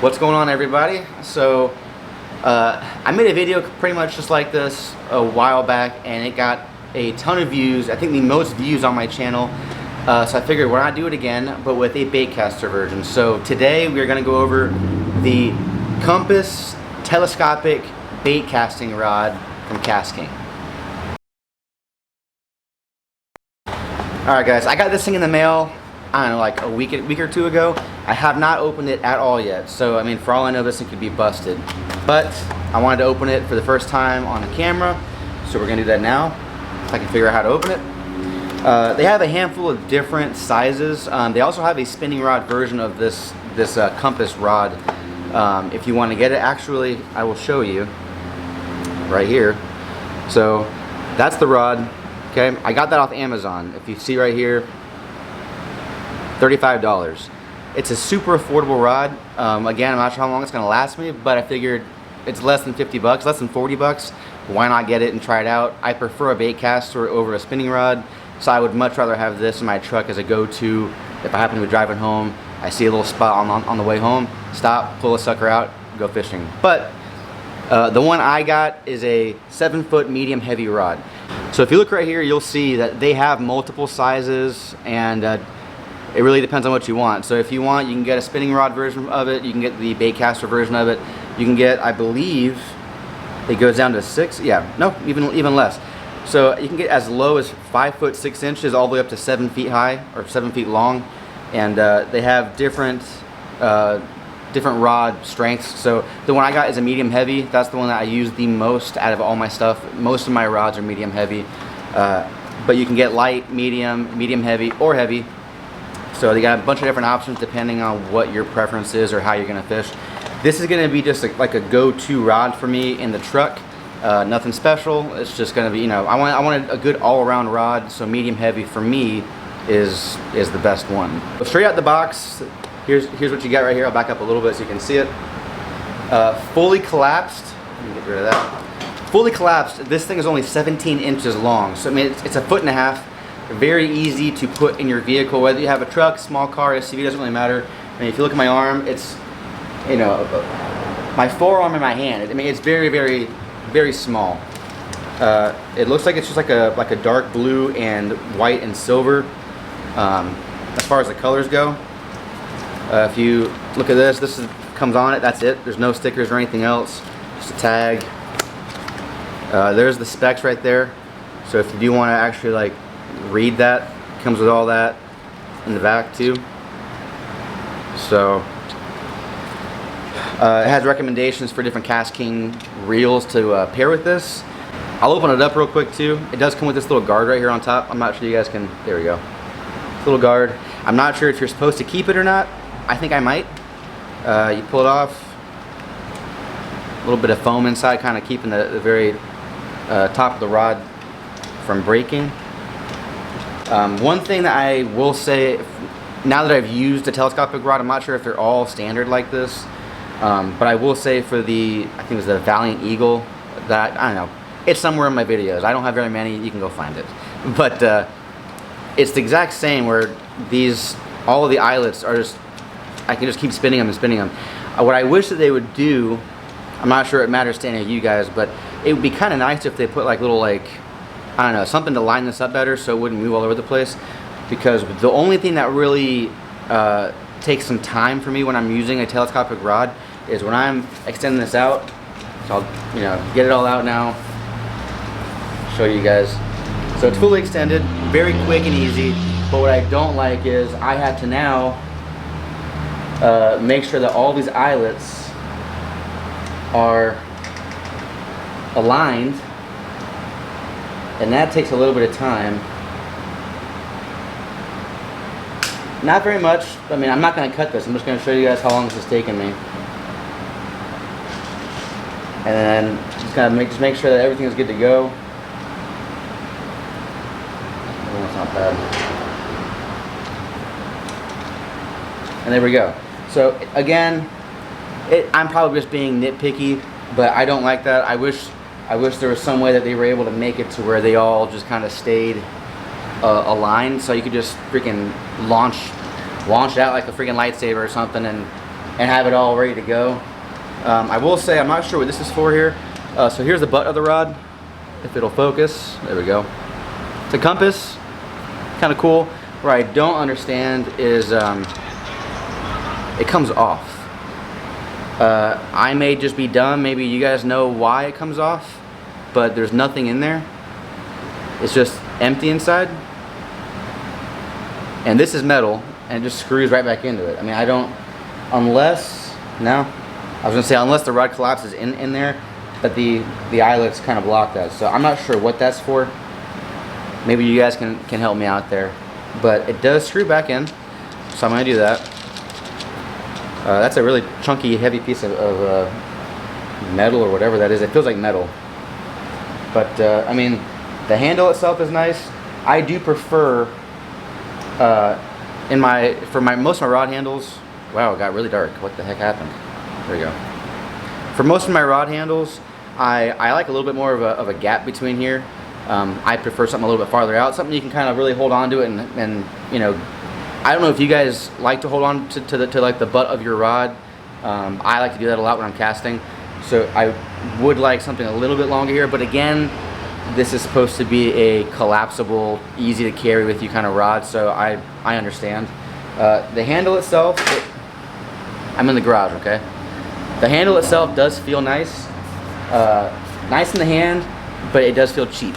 What's going on, everybody? So I made a video pretty much just like this a while back, and it got a ton of views. I think the most views on my channel. So I figured why not do it again, but with a baitcaster version. So today we are going to go over the Compass telescopic bait casting rod from KastKing. Alright guys, I got this thing in the mail, I don't know, like a week or two ago. I have not opened it at all yet, so I mean, for all I know, this thing could be busted. But I wanted to open it for the first time on the camera, so we're gonna do that now, if I can figure out how to open it. They have a handful of different sizes. They also have a spinning rod version of this Compass rod. If you want to get it, actually, I will show you right here. So that's the rod. Okay, I got that off Amazon. If you see right here, $35. It's a super affordable rod. Again, I'm not sure how long it's gonna last me, but I figured it's less than 50 bucks, less than 40 bucks. Why not get it and try it out? I prefer a bait caster over a spinning rod, so I would much rather have this in my truck as a go-to. If I happen to be driving home, I see a little spot on the way home, stop, pull a sucker out, go fishing. But the one I got is a 7-foot medium heavy rod. So if you look right here, you'll see that they have multiple sizes, and it really depends on what you want. So if you want, you can get a spinning rod version of it, you can get the bait caster version of it, you can get, I believe, it goes down to 6, yeah, no, even less. So you can get as low as 5 foot 6 inches all the way up to 7 feet high or 7 feet long, and they have different rod strengths. So the one I got is a medium heavy. That's the one that I use the most out of all my stuff. Most of my rods are medium heavy, but you can get light, medium heavy, or heavy. So they got a bunch of different options depending on what your preference is or how you're gonna fish. This is gonna be just like a go-to rod for me in the truck. Nothing special. It's just gonna be, you know, I wanted a good all-around rod. So medium heavy for me is the best one. So straight out the box, here's what you get right here. I'll back up a little bit so you can see it. Fully collapsed. Let me get rid of that. Fully collapsed. This thing is only 17 inches long. So I mean, it's a 1.5 feet. Very easy to put in your vehicle, whether you have a truck, small car, SUV, doesn't really matter. I mean, if you look at my arm, it's, you know, my forearm and my hand. I mean, it's very, very, very small. It looks like it's just like a dark blue and white and silver. As far as the colors go, if you look at this comes on it. That's it. There's no stickers or anything else. Just a tag. There's the specs right there. So if you do want to actually like read that, comes with all that in the back too. So it has recommendations for different KastKing reels to pair with this. I'll open it up real quick too. It does come with this little guard right here on top. I'm not sure you guys can, there we go. This little guard. I'm not sure if you're supposed to keep it or not. I think I might. You pull it off. A little bit of foam inside, kind of keeping the very top of the rod from breaking. One thing that I will say, now that I've used a telescopic rod, I'm not sure if they're all standard like this, but I will say for the, I think it was the Valiant Eagle, that, I don't know, it's somewhere in my videos. I don't have very many, you can go find it. But it's the exact same where all of the eyelets are just, I can just keep spinning them and spinning them. What I wish that they would do, I'm not sure it matters to any of you guys, but it would be kind of nice if they put like little I don't know, something to line this up better so it wouldn't move all over the place. Because the only thing that really takes some time for me when I'm using a telescopic rod is when I'm extending this out. So I'll, you know, get it all out now, show you guys. So it's fully extended, very quick and easy. But what I don't like is I have to now make sure that all these eyelets are aligned, and that takes a little bit of time. Not very much. I mean, I'm not going to cut this. I'm just going to show you guys how long this is taking me. And then just kind of make sure that everything is good to go. Oh, that's not bad. And there we go. So again, I'm probably just being nitpicky, but I don't like that. I wish there was some way that they were able to make it to where they all just kind of stayed aligned, so you could just freaking launch it out like a freaking lightsaber or something, and and have it all ready to go. I will say I'm not sure what this is for here. So here's the butt of the rod. If it'll focus, there we go. It's a compass, kind of cool. Where I don't understand is it comes off. I may just be dumb, maybe you guys know why it comes off, but there's nothing in there. It's just empty inside. And this is metal, and it just screws right back into it. I mean, I don't, unless, no, I was gonna say unless the rod collapses in there, but the eyelets kind of block that. So I'm not sure what that's for. Maybe you guys can help me out there. But it does screw back in, so I'm gonna do that. That's a really chunky, heavy piece of metal or whatever that is. It feels like metal. But I mean, the handle itself is nice. I do prefer for most of my rod handles. Wow, it got really dark. What the heck happened? There we go. For most of my rod handles, I like a little bit more of a gap between here. I prefer something a little bit farther out, something you can kind of really hold on to it, and you know, I don't know if you guys like to hold on to like the butt of your rod. I like to do that a lot when I'm casting, so I would like something a little bit longer here. But again, this is supposed to be a collapsible, easy to carry with you kind of rod, so I understand. The handle itself, I'm in the garage, okay? The handle itself does feel nice, nice in the hand, but it does feel cheap.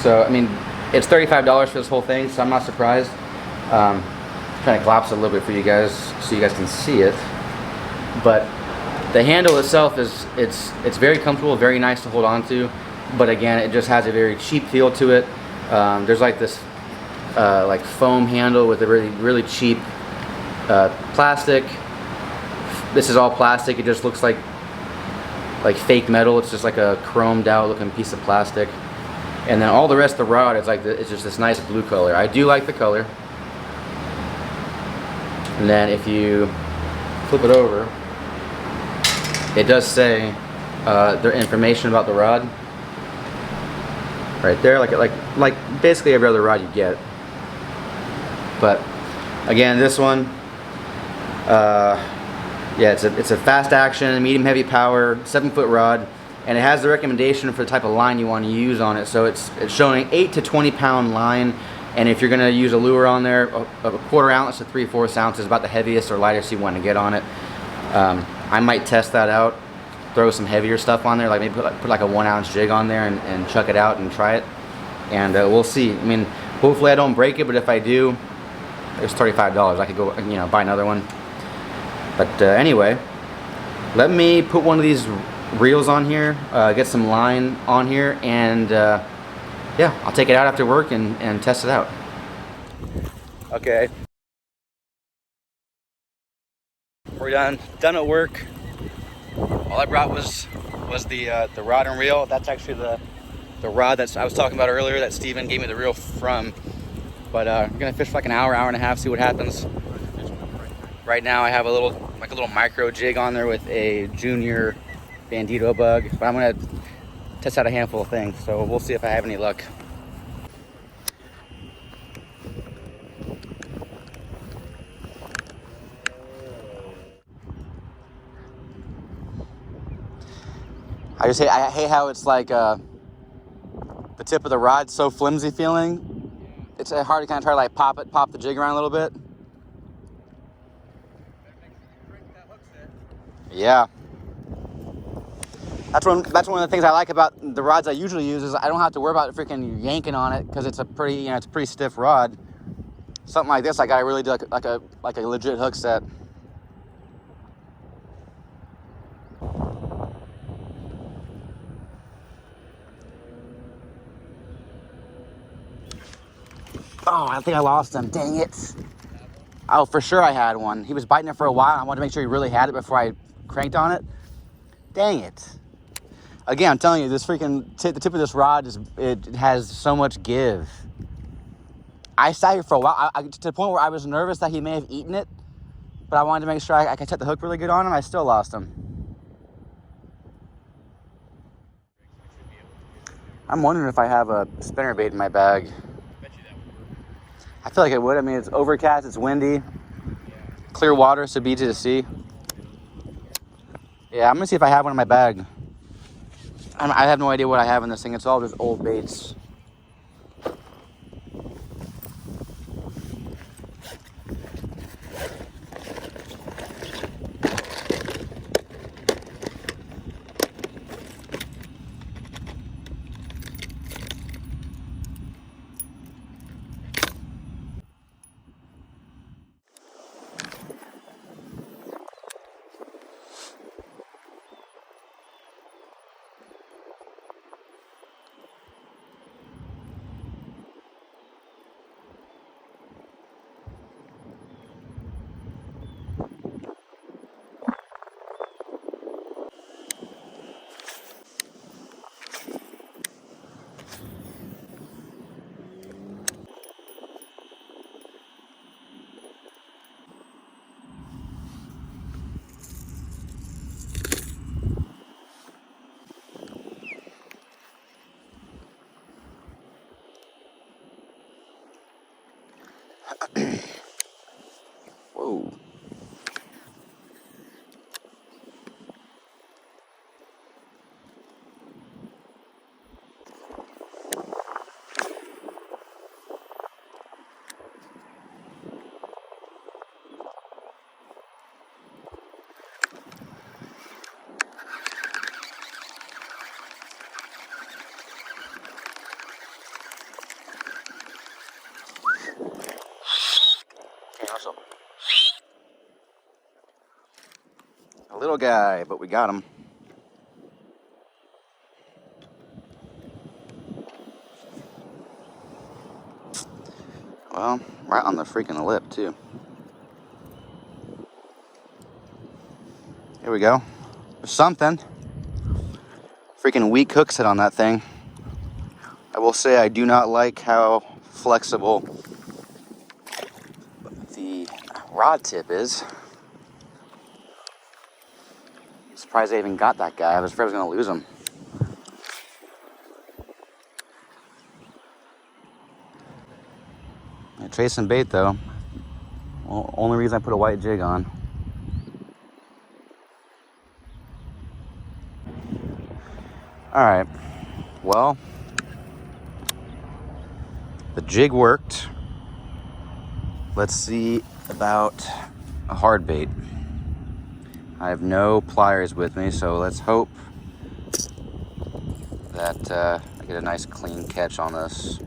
So I mean, it's $35 for this whole thing, so I'm not surprised. Trying to collapse it a little bit for you guys so you guys can see it. But the handle itself is it's very comfortable, very nice to hold on to. But again, it just has a very cheap feel to it. There's like this like foam handle with a really cheap plastic. This is all plastic. It just looks like fake metal. It's just like a chromed out looking piece of plastic. And then all the rest of the rod is like it's just this nice blue color. I do like the color. And then if you flip it over, it does say the information about the rod right there, like basically every other rod you get. But again, this one, yeah, it's a fast action, medium heavy power, 7-foot rod, and it has the recommendation for the type of line you want to use on it. So it's showing 8 to 20 pound line. And if you're going to use a lure on there, a 1/4 ounce to 3/4 ounce is about the heaviest or lightest you want to get on it. I might test that out, throw some heavier stuff on there, like maybe put like a 1 ounce jig on there and chuck it out and try it. And we'll see. I mean, hopefully I don't break it, but if I do, it's $35. I could go, you know, buy another one. But anyway, let me put one of these reels on here, get some line on here, and yeah, I'll take it out after work and test it out. Okay. We're done at work. All I brought was the rod and reel. That's actually the rod that I was talking about earlier that Steven gave me the reel from. But I'm gonna fish for like an hour and a half, see what happens. Right now I have a little micro jig on there with a junior bandito bug, but I'm gonna test out a handful of things, so we'll see if I have any luck. I hate how it's like the tip of the rod's so flimsy feeling. It's hard to kind of try to like pop the jig around a little bit. Yeah. That's one of the things I like about the rods I usually use is I don't have to worry about freaking yanking on it because it's a pretty stiff rod. Something like this, I gotta really do like a legit hook set. Oh, I think I lost him. Dang it. Oh, for sure I had one. He was biting it for a while. I wanted to make sure he really had it before I cranked on it. Dang it. Again, I'm telling you, this freaking the tip of this rod it has so much give. I sat here for a while to the point where I was nervous that he may have eaten it, but I wanted to make sure I could set the hook really good on him. I still lost him. I'm wondering if I have a spinnerbait in my bag. I feel like it would. I mean, it's overcast, it's windy, clear water, so it'd be easy to see. Yeah, I'm gonna see if I have one in my bag. I have no idea what I have in this thing. It's all just old baits. Whoa. Awesome. A little guy, but we got him. Well, right on the freaking lip, too. Here we go. There's something. Freaking weak hook set on that thing. I will say I do not like how flexible the rod tip is. Surprised I even got that guy. I was afraid I was going to lose him. Chasing bait though. Well, only reason I put a white jig on. Alright. Well, the jig worked. Let's see about a hard bait. I have no pliers with me, so let's hope that I get a nice clean catch on this.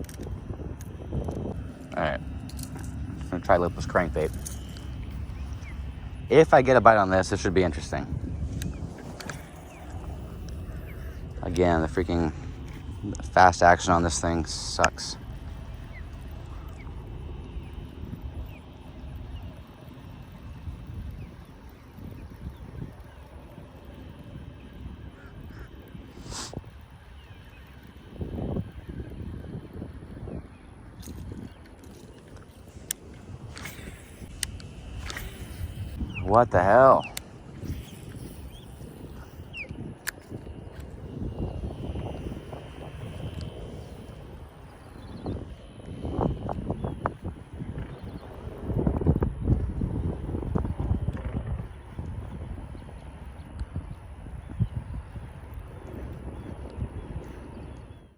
Alright. I'm gonna try lipless crankbait. If I get a bite on this, it should be interesting. Again, the freaking fast action on this thing sucks. What the hell?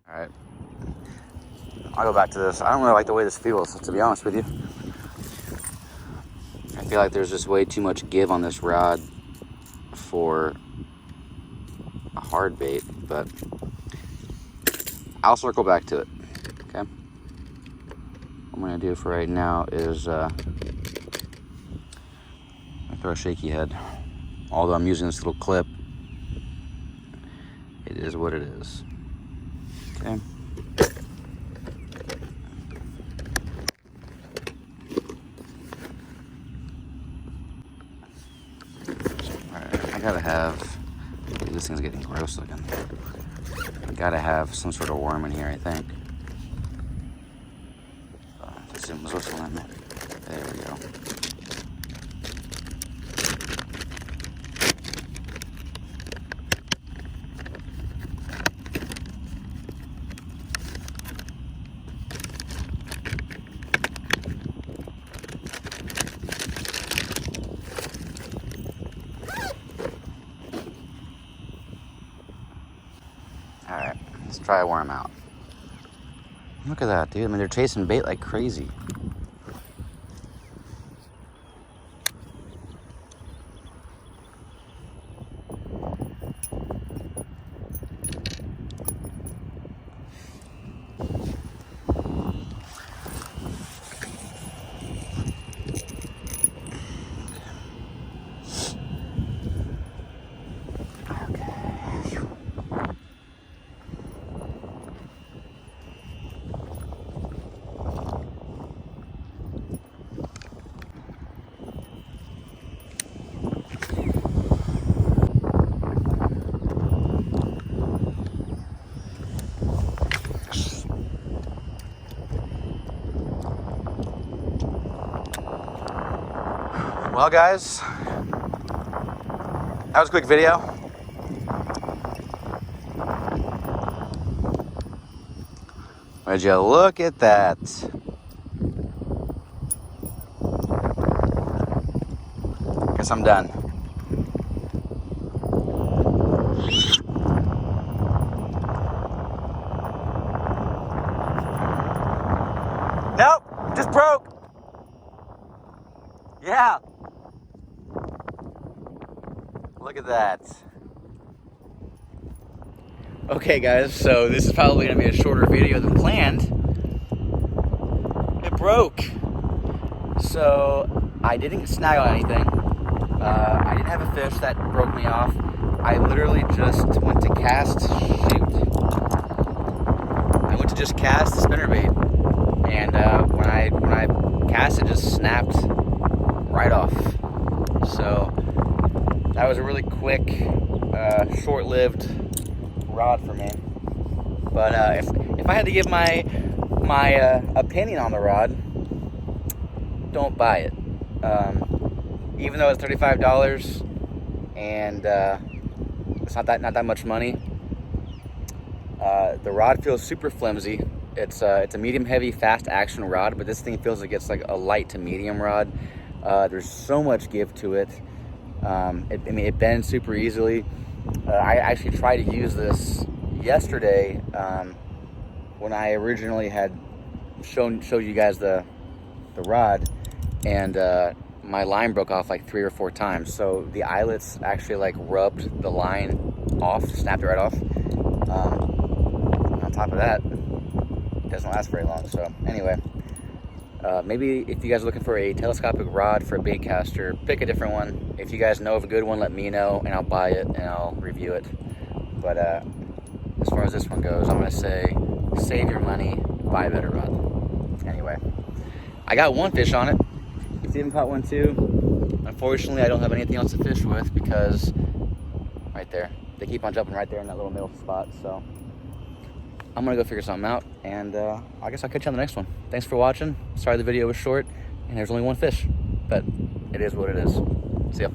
All right, I'll go back to this. I don't really like the way this feels, to be honest with you. I feel like there's just way too much give on this rod for a hard bait, but I'll circle back to it, okay? What I'm gonna do for right now is throw a shaky head. Although I'm using this little clip, it is what it is, okay? I gotta have, this thing's getting gross looking. I gotta have some sort of worm in here, I think. Zoom was whistling at me. There we go. Let's try a worm out. Look at that, dude. I mean, they're chasing bait like crazy. Well, guys, that was a quick video. Would you look at that? Guess I'm done. Nope, just broke. Yeah. Look at that. Okay, guys, so this is probably gonna be a shorter video than planned. It broke. So I didn't snag on anything. I didn't have a fish that broke me off. I literally just went to cast, I went to just cast the spinnerbait, and when I cast, it just snapped right off. So that was a really quick, short-lived rod for me. But if I had to give my opinion on the rod, don't buy it. Even though it's $35 and it's not that much money, the rod feels super flimsy. It's a medium heavy fast action rod, but this thing feels like it's like a light to medium rod. There's so much give to it. It bends super easily. I actually tried to use this yesterday when I originally had showed you guys the rod, and my line broke off like 3 or 4 times. So the eyelets actually like rubbed the line off, snapped it right off. On top of that, it doesn't last very long. So anyway, maybe if you guys are looking for a telescopic rod for a bait caster, pick a different one. If you guys know of a good one, let me know and I'll buy it and I'll review it. But as far as this one goes, I'm gonna say save your money, buy a better rod. Anyway, I got one fish on it. Steven caught one too. Unfortunately, I don't have anything else to fish with because right there, they keep on jumping right there in that little middle spot. So I'm gonna go figure something out, and I guess I'll catch you on the next one. Thanks for watching. Sorry the video was short and there's only one fish, but it is what it is. See ya.